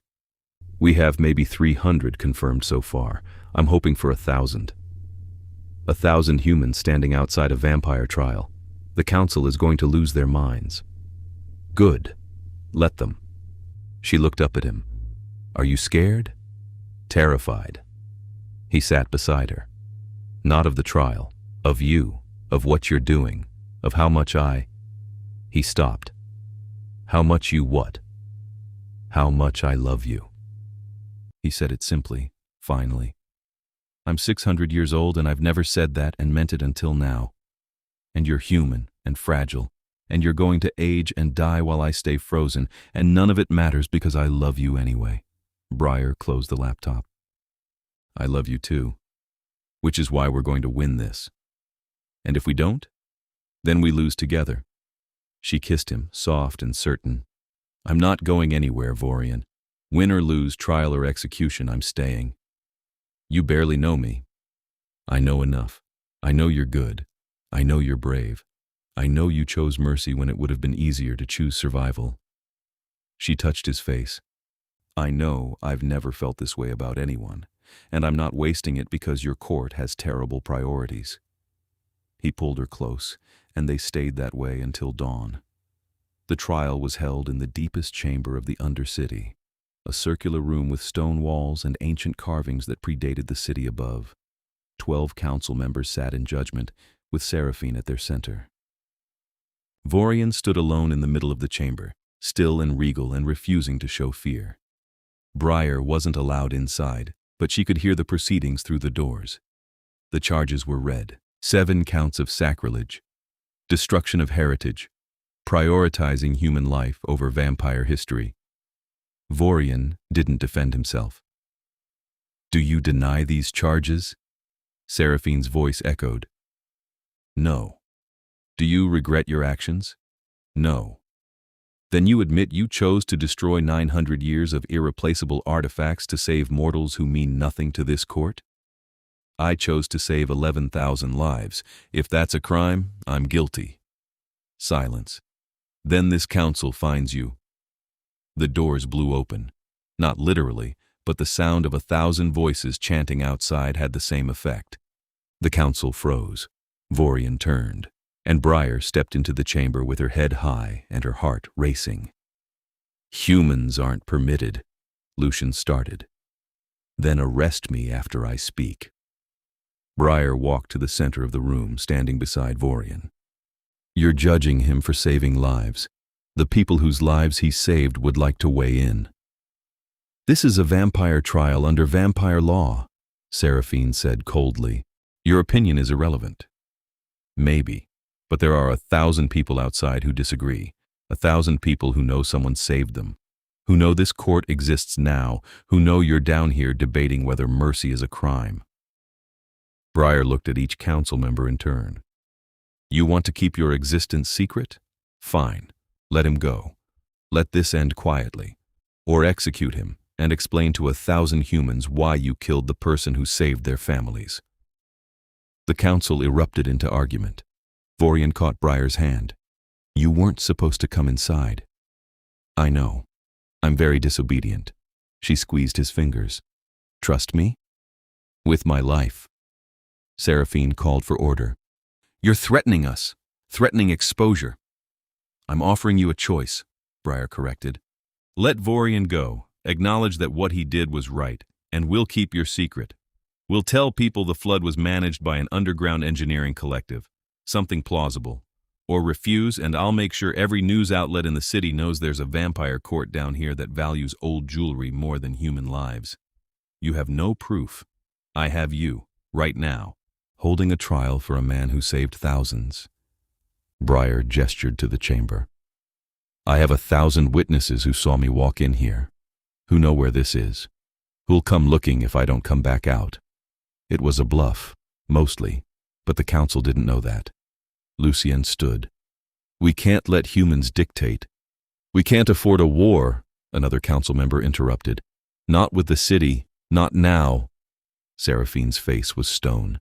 A: We have maybe 300 confirmed so far. I'm hoping for 1,000. 1,000 humans standing outside a vampire trial. The council is going to lose their minds. Good. Let them. She looked up at him. Are you scared? Terrified. He sat beside her. Not of the trial, of you, of what you're doing, of how much He stopped. How much you what? How much I love you. He said it simply, finally. I'm 600 years old and I've never said that and meant it until now. And you're human and fragile, and you're going to age and die while I stay frozen, and none of it matters because I love you anyway. Briar closed the laptop. I love you too, which is why we're going to win this. And if we don't, then we lose together. She kissed him, soft and certain. I'm not going anywhere, Vorian. Win or lose, trial or execution, I'm staying. You barely know me. I know enough. I know you're good. I know you're brave. I know you chose mercy when it would have been easier to choose survival. She touched his face. I know I've never felt this way about anyone, and I'm not wasting it because your court has terrible priorities. He pulled her close, and they stayed that way until dawn. The trial was held in the deepest chamber of the Undercity, a circular room with stone walls and ancient carvings that predated the city above. 12 council members sat in judgment, with Seraphine at their center. Vorian stood alone in the middle of the chamber, still and regal and refusing to show fear. Briar wasn't allowed inside, but she could hear the proceedings through the doors. The charges were read. 7 counts of sacrilege, destruction of heritage, prioritizing human life over vampire history. Vorian didn't defend himself. Do you deny these charges? Seraphine's voice echoed. No. Do you regret your actions? No. Then you admit you chose to destroy 900 years of irreplaceable artifacts to save mortals who mean nothing to this court? I chose to save 11,000 lives. If that's a crime, I'm guilty. Silence. Then this council finds you. The doors blew open. Not literally, but the sound of 1,000 voices chanting outside had the same effect. The council froze. Vorian turned, and Briar stepped into the chamber with her head high and her heart racing. Humans aren't permitted, Lucian started. Then arrest me after I speak. Briar walked to the center of the room, standing beside Vorian. You're judging him for saving lives. The people whose lives he saved would like to weigh in. This is a vampire trial under vampire law, Seraphine said coldly. Your opinion is irrelevant. Maybe, but there are 1,000 people outside who disagree. 1,000 people who know someone saved them, who know this court exists now, who know you're down here debating whether mercy is a crime. Briar looked at each council member in turn. You want to keep your existence secret? Fine. Let him go. Let this end quietly. Or execute him and explain to 1,000 humans why you killed the person who saved their families. The council erupted into argument. Vorian caught Briar's hand. You weren't supposed to come inside. I know. I'm very disobedient. She squeezed his fingers. Trust me? With my life. Seraphine called for order. You're threatening us. Threatening exposure. I'm offering you a choice, Briar corrected. Let Vorian go. Acknowledge that what he did was right, and we'll keep your secret. We'll tell people the flood was managed by an underground engineering collective, something plausible. Or refuse, and I'll make sure every news outlet in the city knows there's a vampire court down here that values old jewelry more than human lives. You have no proof. I have you, right now, holding a trial for a man who saved thousands. Briar gestured to the chamber. I have 1,000 witnesses who saw me walk in here, who know where this is, who'll come looking if I don't come back out. It was a bluff, mostly, but the council didn't know that. Lucien stood. We can't let humans dictate. We can't afford a war, another council member interrupted. Not with the city, not now. Seraphine's face was stone.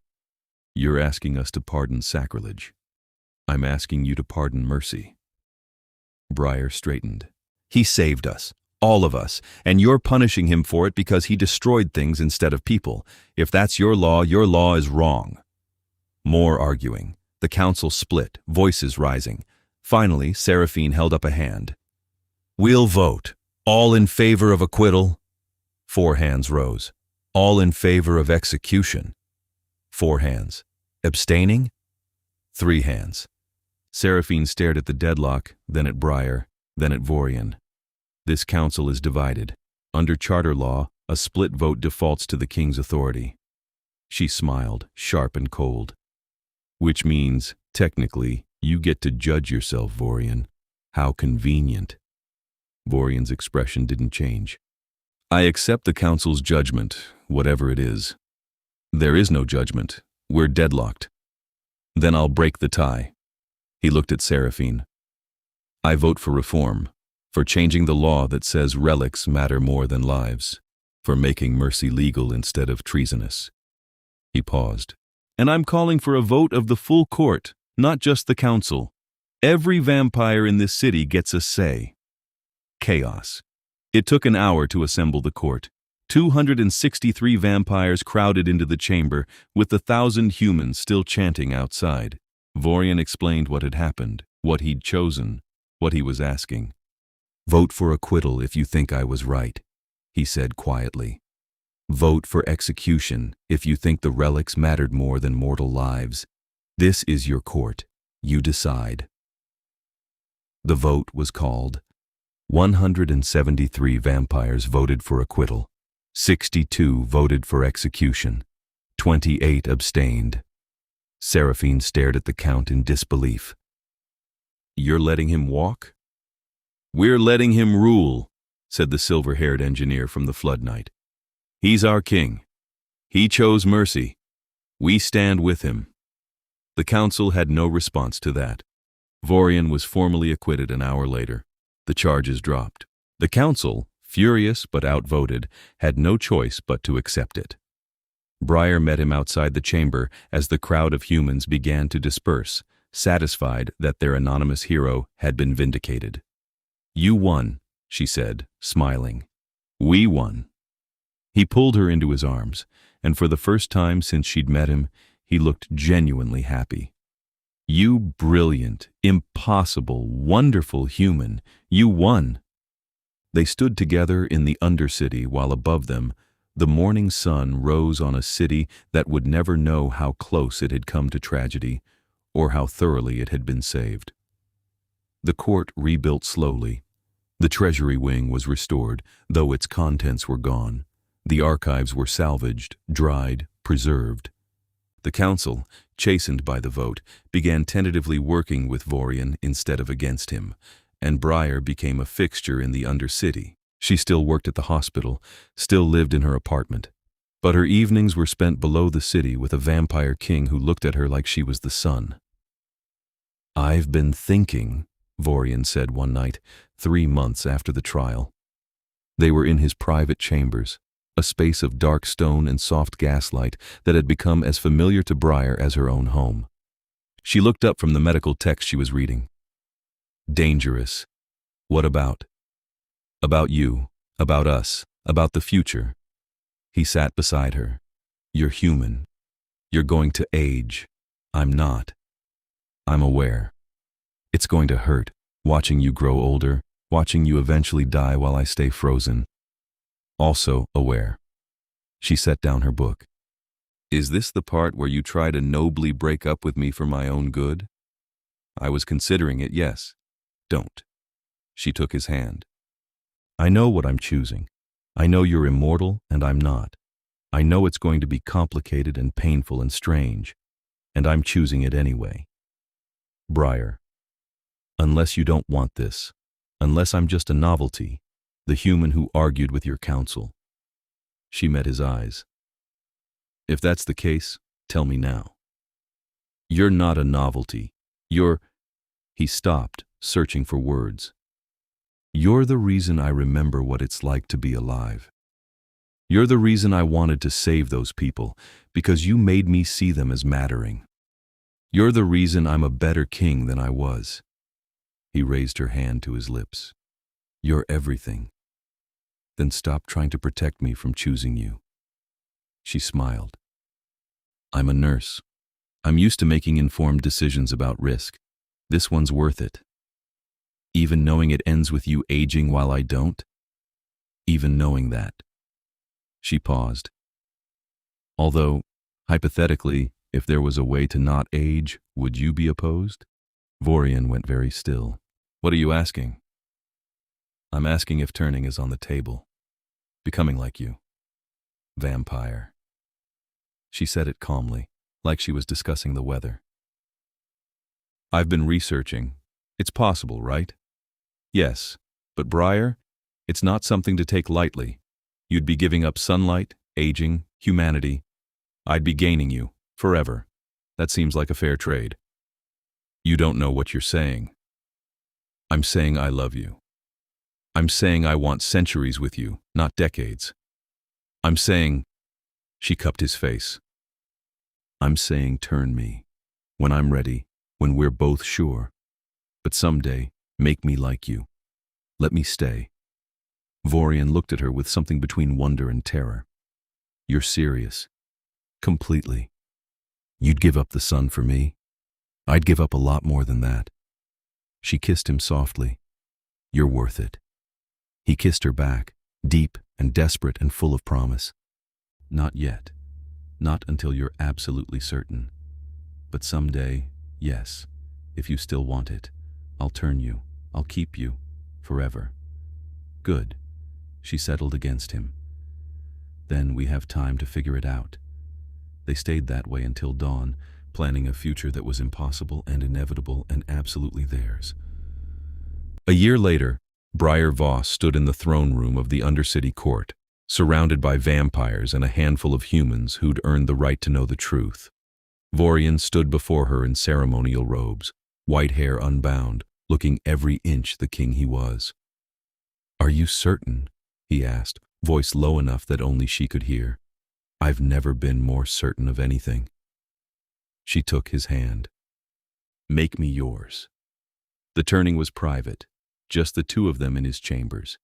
A: You're asking us to pardon sacrilege. I'm asking you to pardon mercy. Briar straightened. He saved us, all of us, and you're punishing him for it because he destroyed things instead of people. If that's your law is wrong. More arguing. The council split, voices rising. Finally, Seraphine held up a hand. We'll vote. All in favor of acquittal? 4 hands rose. All in favor of execution? 4 hands. Abstaining? 3 hands. Seraphine stared at the deadlock, then at Briar, then at Vorian. This council is divided. Under charter law, a split vote defaults to the king's authority. She smiled, sharp and cold. Which means, technically, you get to judge yourself, Vorian. How convenient. Vorian's expression didn't change. I accept the council's judgment, whatever it is. There is no judgment. We're deadlocked. Then I'll break the tie. He looked at Seraphine. I vote for reform, for changing the law that says relics matter more than lives, for making mercy legal instead of treasonous. He paused. And I'm calling for a vote of the full court, not just the council. Every vampire in this city gets a say. Chaos. It took an hour to assemble the court. 263 vampires crowded into the chamber, with 1,000 humans still chanting outside. Vorian explained what had happened, what he'd chosen, what he was asking. Vote for acquittal if you think I was right, he said quietly. Vote for execution if you think the relics mattered more than mortal lives. This is your court. You decide. The vote was called. 173 vampires voted for acquittal. 62 voted for execution. 28 abstained. Seraphine stared at the count in disbelief. You're letting him walk? We're letting him rule, said the silver-haired engineer from the Flood Night. He's our king. He chose mercy. We stand with him. The council had no response to that. Vorian was formally acquitted an hour later. The charges dropped. The council, furious but outvoted, had no choice but to accept it. Briar met him outside the chamber as the crowd of humans began to disperse, satisfied that their anonymous hero had been vindicated. "You won," she said, smiling. "We won." He pulled her into his arms, and for the first time since she'd met him, he looked genuinely happy. "You brilliant, impossible, wonderful human, you won." They stood together in the Undercity while above them, the morning sun rose on a city that would never know how close it had come to tragedy, or how thoroughly it had been saved. The court rebuilt slowly. The treasury wing was restored, though its contents were gone. The archives were salvaged, dried, preserved. The council, chastened by the vote, began tentatively working with Vorian instead of against him, and Briar became a fixture in the Undercity. She still worked at the hospital, still lived in her apartment, but her evenings were spent below the city with a vampire king who looked at her like she was the sun. "I've been thinking," Vorian said one night, 3 months after the trial. They were in his private chambers, a space of dark stone and soft gaslight that had become as familiar to Briar as her own home. She looked up from the medical text she was reading. "Dangerous. What about?" "About you, about us, about the future." He sat beside her. "You're human. You're going to age. I'm not. I'm aware. It's going to hurt, watching you grow older, watching you eventually die while I stay frozen. Also aware." She set down her book. "Is this the part where you try to nobly break up with me for my own good?" "I was considering it, yes." "Don't." She took his hand. "I know what I'm choosing. I know you're immortal and I'm not. I know it's going to be complicated and painful and strange, and I'm choosing it anyway. Briar, unless you don't want this, unless I'm just a novelty, the human who argued with your counsel." She met his eyes. "If that's the case, tell me now." "You're not a novelty. You're—" He stopped, searching for words. "You're the reason I remember what it's like to be alive. You're the reason I wanted to save those people, because you made me see them as mattering. You're the reason I'm a better king than I was." He raised her hand to his lips. "You're everything. Then stop trying to protect me from choosing you." She smiled. "I'm a nurse. I'm used to making informed decisions about risk. This one's worth it. Even knowing it ends with you aging while I don't? Even knowing that." She paused. "Although, hypothetically, if there was a way to not age, would you be opposed?" Vorian went very still. "What are you asking?" "I'm asking if turning is on the table. Becoming like you. Vampire." She said it calmly, like she was discussing the weather. "I've been researching. It's possible, right?" "Yes, but Briar, it's not something to take lightly. You'd be giving up sunlight, aging, humanity. I'd be gaining you, forever. That seems like a fair trade." "You don't know what you're saying." "I'm saying I love you. I'm saying I want centuries with you, not decades. I'm saying—" She cupped his face. "I'm saying turn me. When I'm ready, when we're both sure. But someday, make me like you. Let me stay." Vorian looked at her with something between wonder and terror. "You're serious? Completely? You'd give up the sun for me? I'd give up a lot more than that." She kissed him softly. "You're worth it." He kissed her back, deep and desperate and full of promise. "Not yet. Not until you're absolutely certain. But someday, yes, if you still want it. I'll turn you. I'll keep you. Forever." "Good." She settled against him. "Then we have time to figure it out." They stayed that way until dawn, planning a future that was impossible and inevitable and absolutely theirs. A year later, Briar Voss stood in the throne room of the Undercity court, surrounded by vampires and a handful of humans who'd earned the right to know the truth. Vorian stood before her in ceremonial robes, white hair unbound, looking every inch the king he was. "Are you certain?" he asked, voice low enough that only she could hear. I've never been more certain of anything. She took his hand. Make me yours. The turning was private, just the two of them in his chambers.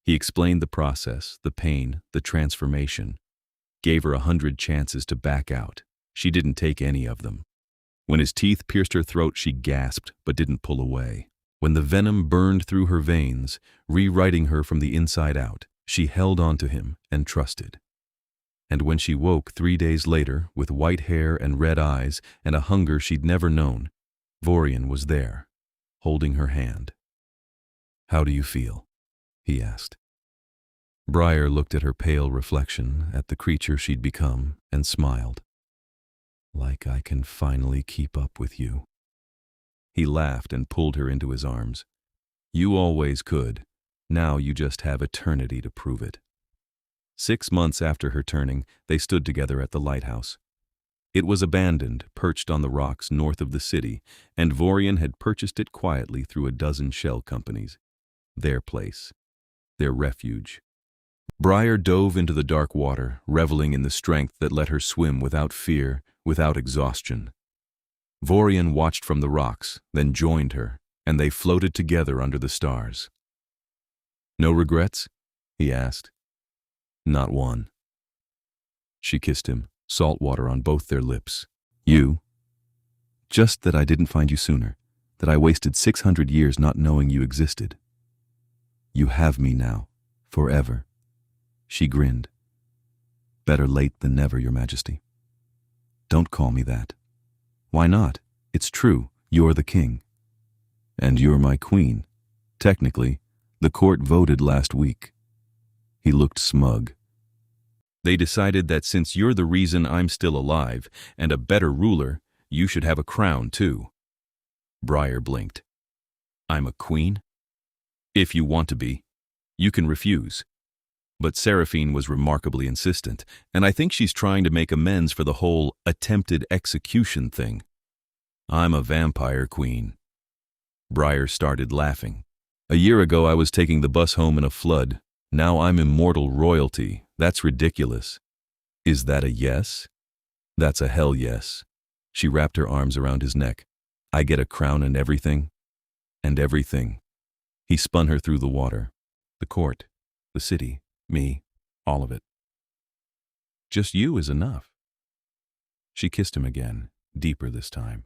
A: He explained the process, the pain, the transformation. Gave her 100 chances to back out. She didn't take any of them. When his teeth pierced her throat, she gasped, but didn't pull away. When the venom burned through her veins, rewriting her from the inside out, she held on to him and trusted. And when she woke 3 days later, with white hair and red eyes and a hunger she'd never known, Vorian was there, holding her hand. "How do you feel?" he asked. Briar looked at her pale reflection, at the creature she'd become, and smiled. "Like I can finally keep up with you." He laughed and pulled her into his arms. "You always could. Now you just have eternity to prove it." 6 months after her turning, they stood together at the lighthouse. It was abandoned, perched on the rocks north of the city, and Vorian had purchased it quietly through a dozen shell companies. Their place. Their refuge. Briar dove into the dark water, reveling in the strength that let her swim without fear, without exhaustion. Vorian watched from the rocks, then joined her, and they floated together under the stars. "No regrets?" he asked. "Not one." She kissed him, salt water on both their lips. "You? Just that I didn't find you sooner, that I wasted 600 years not knowing you existed. You have me now, forever." She grinned. "Better late than never, Your Majesty." "Don't call me that." "Why not? It's true, you're the king." "And you're my queen. Technically, the court voted last week." He looked smug. "They decided that since you're the reason I'm still alive, and a better ruler, you should have a crown too." Briar blinked. "I'm a queen? If you want to be. You can refuse." But Seraphine was remarkably insistent, and I think she's trying to make amends for the whole attempted execution thing. "I'm a vampire queen." Briar started laughing. "A year ago I was taking the bus home in a flood. Now I'm immortal royalty. That's ridiculous." "Is that a yes?" "That's a hell yes." She wrapped her arms around his neck. "I get a crown and everything?" "And everything." He spun her through the water. "The court, the city, me, all of it. Just you is enough." She kissed him again, deeper this time.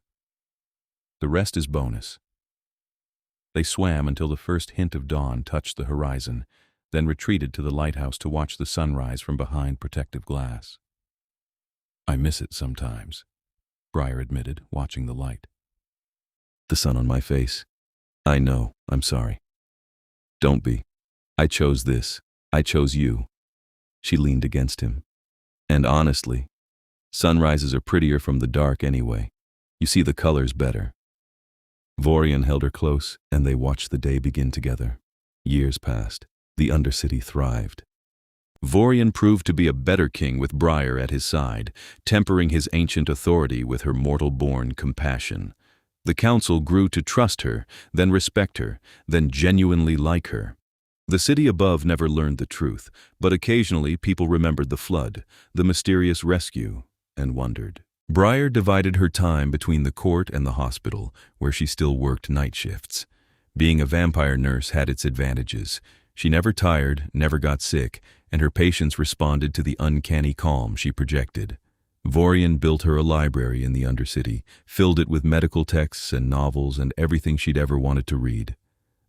A: "The rest is bonus." They swam until the first hint of dawn touched the horizon, then retreated to the lighthouse to watch the sunrise from behind protective glass. "I miss it sometimes," Briar admitted, watching the light. "The sun on my face. I know, I'm sorry." "Don't be. I chose this. I chose you." She leaned against him. "And honestly, sunrises are prettier from the dark anyway. You see the colors better." Vorian held her close, and they watched the day begin together. Years passed. The Undercity thrived. Vorian proved to be a better king with Briar at his side, tempering his ancient authority with her mortal-born compassion. The council grew to trust her, then respect her, then genuinely like her. The city above never learned the truth, but occasionally people remembered the flood, the mysterious rescue, and wondered. Briar divided her time between the court and the hospital, where she still worked night shifts. Being a vampire nurse had its advantages. She never tired, never got sick, and her patients responded to the uncanny calm she projected. Vorian built her a library in the Undercity, filled it with medical texts and novels and everything she'd ever wanted to read.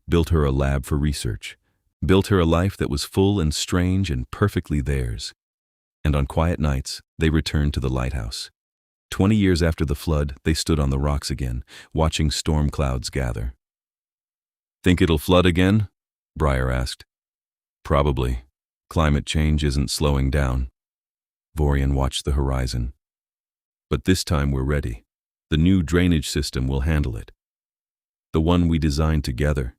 A: Built her a lab for research. Built her a life that was full and strange and perfectly theirs. And on quiet nights, they returned to the lighthouse. 20 years after the flood, they stood on the rocks again, watching storm clouds gather. "Think it'll flood again?" Briar asked. "Probably. Climate change isn't slowing down." Vorian watched the horizon. "But this time we're ready. The new drainage system will handle it. The one we designed together.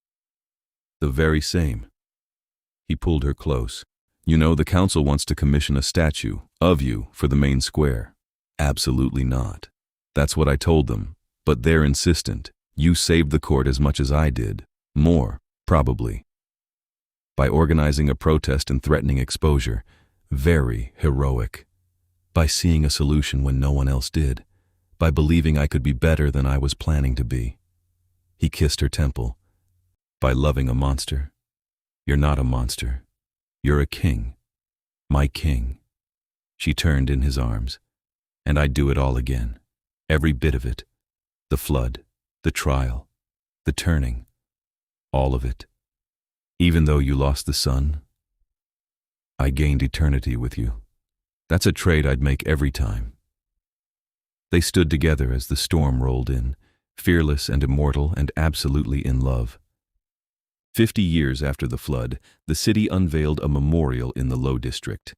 A: The very same." He pulled her close. "You know, the council wants to commission a statue of you for the main square." "Absolutely not. That's what I told them. But they're insistent. You saved the court as much as I did. More, probably. By organizing a protest and threatening exposure. Very heroic. By seeing a solution when no one else did. By believing I could be better than I was planning to be. He kissed her temple. By loving a monster. You're not a monster. You're a king. My king. She turned in his arms. And I'd do it all again. Every bit of it. The flood. The trial. The turning. All of it. Even though you lost the sun, I gained eternity with you. That's a trade I'd make every time. They stood together as the storm rolled in, fearless and immortal and absolutely in love. 50 years after the flood, the city unveiled a memorial in the Low District.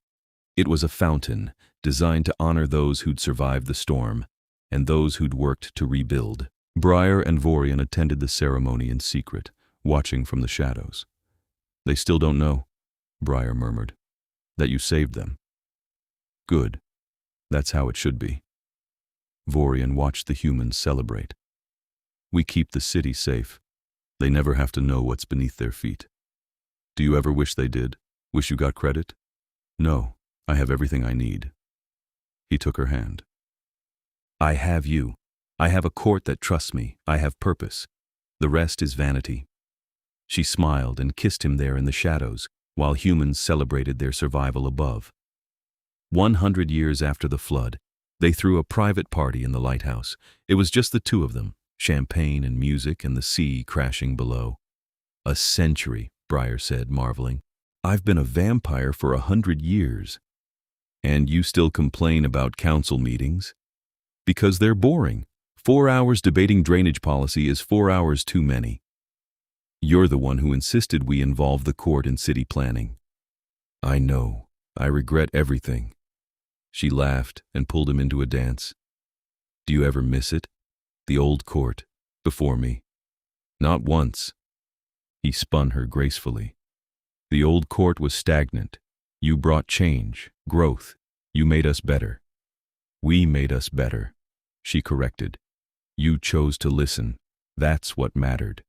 A: It was a fountain designed to honor those who'd survived the storm and those who'd worked to rebuild. Briar and Vorian attended the ceremony in secret, watching from the shadows. They still don't know, Briar murmured, that you saved them. Good. That's how it should be. Vorian watched the humans celebrate. We keep the city safe. They never have to know what's beneath their feet. Do you ever wish they did? Wish you got credit? No, I have everything I need. He took her hand. I have you. I have a court that trusts me. I have purpose. The rest is vanity. She smiled and kissed him there in the shadows, while humans celebrated their survival above. 100 years after the flood, they threw a private party in the lighthouse. It was just the two of them, champagne and music and the sea crashing below. A century, Briar said, marveling. I've been a vampire for 100 years. And you still complain about council meetings? Because they're boring. 4 hours debating drainage policy is 4 hours too many. You're the one who insisted we involve the court in city planning. I know. I regret everything. She laughed and pulled him into a dance. Do you ever miss it? The old court, before me. Not once. He spun her gracefully. The old court was stagnant. You brought change, growth. You made us better. We made us better, she corrected. You chose to listen. That's what mattered.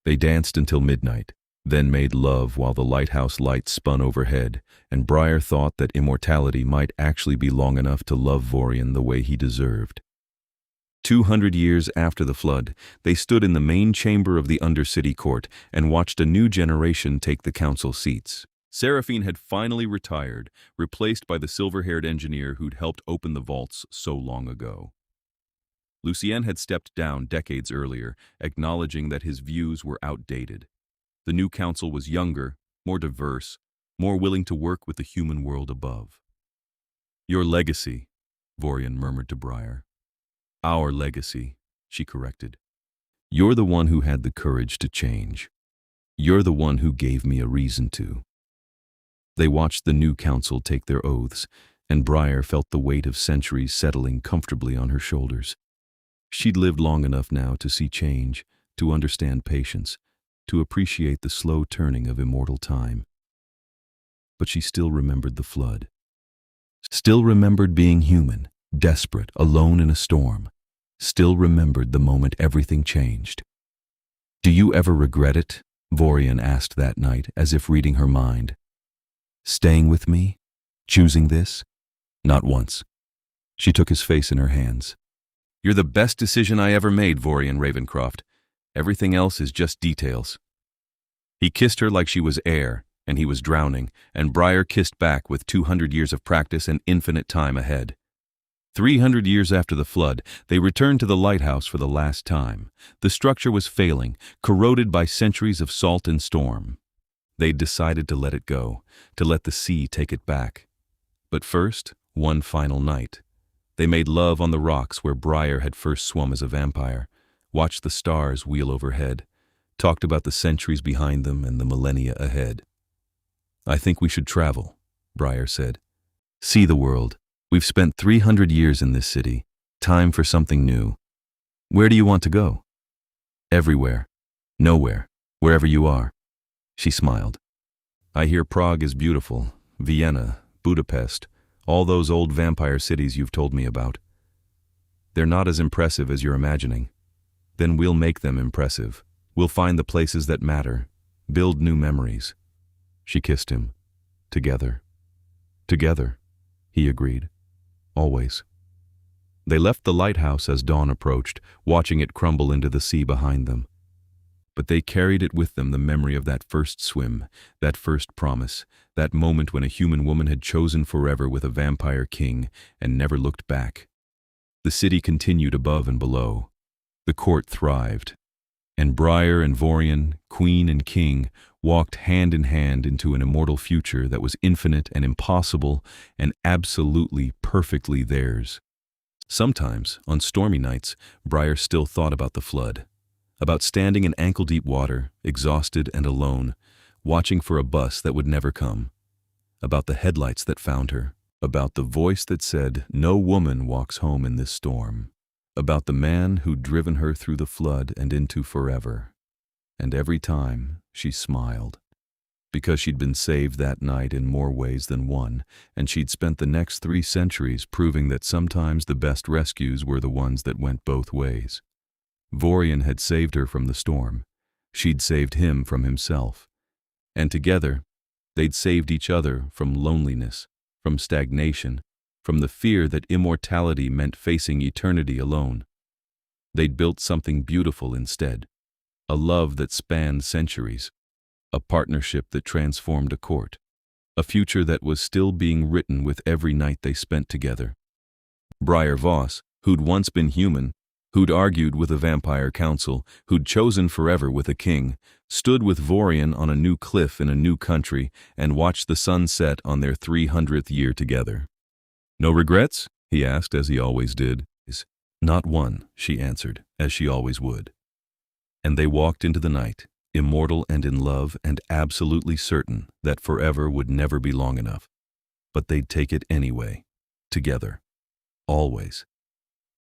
A: They danced until midnight, then made love while the lighthouse lights spun overhead, and Briar thought that immortality might actually be long enough to love Vorian the way he deserved. 200 years after the flood, they stood in the main chamber of the Undercity Court and watched a new generation take the council seats. Seraphine had finally retired, replaced by the silver-haired engineer who'd helped open the vaults so long ago. Lucien had stepped down decades earlier, acknowledging that his views were outdated. The new council was younger, more diverse, more willing to work with the human world above. Your legacy, Vorian murmured to Briar. Our legacy, she corrected. You're the one who had the courage to change. You're the one who gave me a reason to. They watched the new council take their oaths, and Briar felt the weight of centuries settling comfortably on her shoulders. She'd lived long enough now to see change, to understand patience, to appreciate the slow turning of immortal time. But she still remembered the flood. Still remembered being human, desperate, alone in a storm. Still remembered the moment everything changed. Do you ever regret it? Vorian asked that night, as if reading her mind. Staying with me? Choosing this? Not once. She took his face in her hands. You're the best decision I ever made, Vorian Ravencroft. Everything else is just details. He kissed her like she was air, and he was drowning, and Briar kissed back with 200 years of practice and infinite time ahead. 300 years after the flood, they returned to the lighthouse for the last time. The structure was failing, corroded by centuries of salt and storm. They'd decided to let it go, to let the sea take it back. But first, one final night. They made love on the rocks where Briar had first swum as a vampire, watched the stars wheel overhead, talked about the centuries behind them and the millennia ahead. I think we should travel, Briar said. See the world. We've spent 300 years in this city. Time for something new. Where do you want to go? Everywhere. Nowhere. Wherever you are. She smiled. I hear Prague is beautiful. Vienna, Budapest, all those old vampire cities you've told me about. They're not as impressive as you're imagining. Then we'll make them impressive. We'll find the places that matter. Build new memories. She kissed him. Together. Together, he agreed. always. They left the lighthouse as dawn approached, watching it crumble into the sea behind them. But they carried it with them, the memory of that first swim, that first promise, that moment when a human woman had chosen forever with a vampire king and never looked back. The city continued above and below. The court thrived. And Briar and Vorian, queen and king, walked hand in hand into an immortal future that was infinite and impossible and absolutely perfectly theirs. Sometimes, on stormy nights, Briar still thought about the flood, about standing in ankle-deep water, exhausted and alone, watching for a bus that would never come, about the headlights that found her, about the voice that said, "No woman walks home in this storm," about the man who'd driven her through the flood and into forever. And every time, she smiled, because she'd been saved that night in more ways than one, and she'd spent the next 3 centuries proving that sometimes the best rescues were the ones that went both ways. Vorian had saved her from the storm. She'd saved him from himself. And together, they'd saved each other from loneliness, from stagnation, from the fear that immortality meant facing eternity alone. They'd built something beautiful instead, a love that spanned centuries, a partnership that transformed a court, a future that was still being written with every night they spent together. Briar Voss, who'd once been human, who'd argued with a vampire council, who'd chosen forever with a king, stood with Vorian on a new cliff in a new country and watched the sun set on their 300th year together. "No regrets?" he asked, as he always did. "Not one," she answered, as she always would. And they walked into the night, immortal and in love and absolutely certain that forever would never be long enough. But they'd take it anyway, together, always.